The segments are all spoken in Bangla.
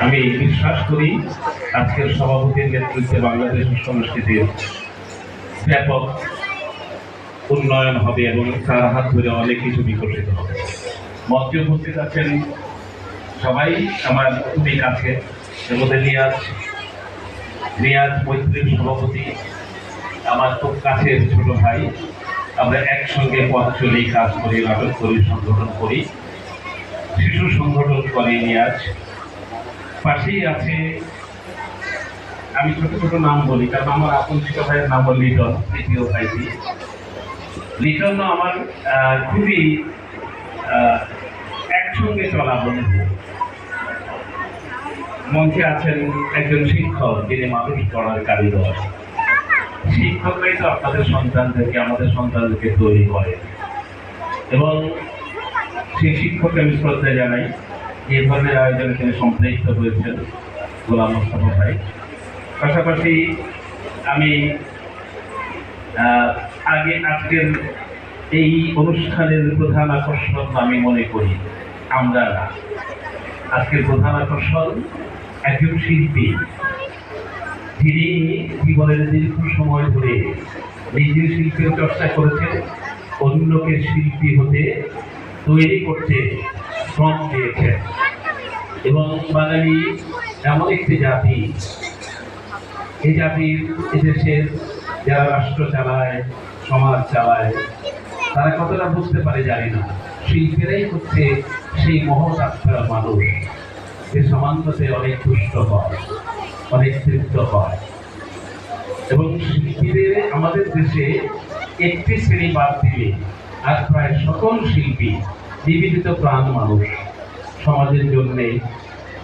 আমি বিশ্বাস করি আজকের সভাপতির নেতৃত্বে বাংলাদেশের সংস্কৃতির ব্যাপক উন্নয়ন হবে এবং তার হাত ধরে অনেক কিছু বিকশিত হবে। মঞ্চে উপস্থিত আছেন সবাই আমার খুবই কাছে, এর মধ্যে রিয়াজ মৈত্রীর সভাপতি আমার খুব কাছের ছোট ভাই। আমরা একসঙ্গে পথ চলেই কাজ করি, নাটক করি, সংগঠন করি, শিশু সংগঠন করে রিয়াজ। পাশেই আছে, আমি ছোট ছোট নাম বলি কারণ আমার আপন ছোট ভাইয়ের নাম হল লিটন, তৃতীয় ভাইটি। লিটন আমার খুবই একসঙ্গে চলা বন্ধু। মঞ্চে আছেন একজন শিক্ষক, যিনি মানুষ গড়ার কারিগর। শিক্ষকরাই তো আপনাদের সন্তানদেরকে, আমাদের সন্তানদেরকে তৈরি করে, এবং সেই শিক্ষককে আমি শ্রদ্ধা জানাই। এই ধরনের আয়োজনে তিনি সম্পৃক্ত হয়েছেন, গোলাম মোস্তফা ভাই। পাশাপাশি আমি আজকের এই অনুষ্ঠানের প্রধান আকর্ষণ আমি মনে করি আমরা না, আজকের প্রধান আকর্ষণ একজন শিল্পী, যিনি জীবনের দীর্ঘ সময় ধরে নিজের শিল্পের চর্চা করেছেন, অন্যকে শিল্পী হতে তৈরি করতে শ্রম দিয়েছেন। এবং বাঙালি এমন একটি জাতি, এই জাতির এদেশের যারা রাষ্ট্র চালায়, সমাজ চালায়, তারা কতটা বুঝতে পারে জানি না, শিল্পীরাই হচ্ছে সেই মহৎ আত্মার মানুষ, যে সমান্ততে অনেক দুষ্ট হয়, অনেক তৃপ্ত হয়। এবং শিল্পীদের আমাদের দেশে একটি শ্রেণী বাদ দিলে আর প্রায় সকল শিল্পী নিবেদিত প্রাণ মানুষ, সমাজের জন্যে,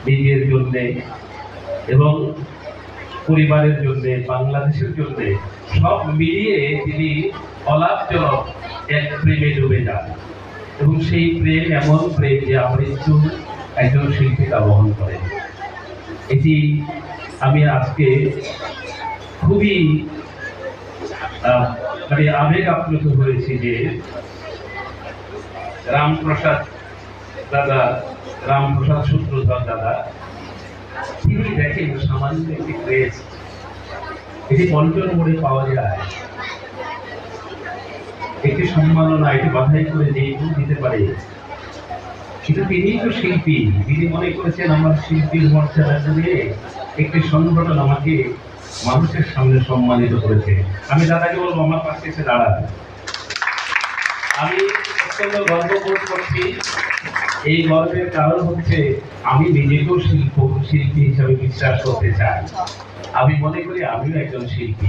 নিজের জন্যে এবং পরিবারের জন্যে, বাংলাদেশের জন্যে, সব মিলিয়ে তিনি অলাভজনক এক প্রেমে ডুবে যান। এবং সেই প্রেম এমন প্রেম যে আমৃত্যু একজন শিল্পী তা বহন করেন। এটি আমি আজকে খুবই আবেগ আপ্লুত হয়েছি যে রামপ্রসাদ সূত্রধর দাদা, তিনি দেখেন সামান্য একটি প্রেস, এটি পল্টন মোড়ে পাওয়া যায়, একটি সম্মাননা, এটি বাধাই করে যেইটুকু দিতে পারে। কিন্তু তিনিই তো শিল্পী, তিনি মনে করেছেন আমার শিল্পীর মর্যাদা দিয়ে একটি সংগঠন আমাকে মানুষের সামনে সম্মানিত করেছে। আমি দাদাকে বলবো আমার পাশে এসে দাঁড়ান। আমি অত্যন্ত গর্ববোধ করছি। এই গর্বের কারণ হচ্ছে আমি নিজেকেও শিল্পী হিসাবে বিশ্বাস করতে চাই। আমি মনে করি আমিও একজন শিল্পী।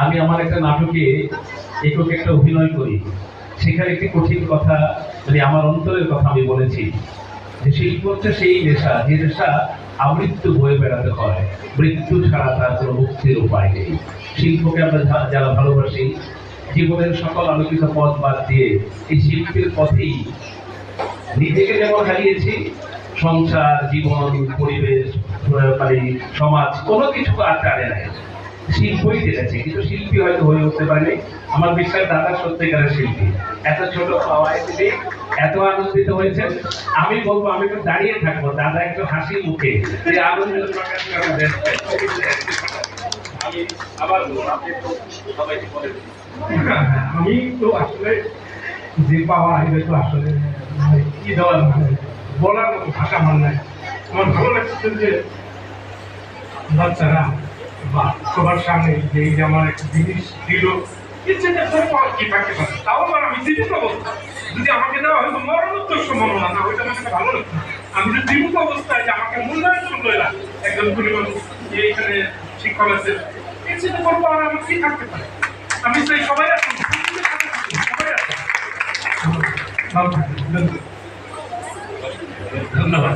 আমি আমার একটা নাটকে একক একটা অভিনয় করি, সেখানে একটি কঠিন কথা, আমার অন্তরের কথা আমি বলেছি যে শিল্প হচ্ছে সেই নেশা, যে নেশা আমৃত্যু বয়ে বেড়াতে হয়, মৃত্যু ছাড়া তার কোনো মুক্তির উপায় নেই। শিল্পকে আমরা যারা ভালোবাসি, জীবনের সকল আলোকিত পথ বাদ দিয়ে এই শিল্পের পথেই নিজেকে যেমন হারিয়েছি, সংসার, জীবন, পরিবেশ, সমাজ কোনো কিছু আর টানে নাই, শিল্পই জেনেছে। কিন্তু শিল্পী হয়তো হয়ে উঠতে পারেনি। আমার বিশ্বাস দাদা সত্যিকারের শিল্পী। এত ছোট পাওয়ায় তিনি এত আনন্দিত হয়েছেন। আমি বলবো আমি তো দাঁড়িয়ে থাকবো, দাদা একটু হাসি মুখে যে আনন্দ প্রকাশ করা যায়। আমি আবার সবাইকে বলে আমি তো আসলে যে পাওয়া এটা তো আসলে কি দেওয়ার বলার মতো ভাষা আমার নাই। আমার ভালো লাগছে যে বাচ্চারা বা সবার সামনে যে আমার একটা জিনিস দিল, তাও আমার আমি জীবিত অবস্থা যদি আমাকে দেওয়া হয়তো মরণোত্তর সম্ভাবনা না, ওইটা আমার ভালো লাগছে। আমি যদি জীবিত অবস্থায় যে আমাকে মূল্যায়ন করলো এরা একজন পরিবার যে এখানে শিক্ষক আছে, এর চিন্তা করবো আর আমি কি থাকতে পারে। আমি চাই সবাই আছে, সবাই আছে। ধন্যবাদ।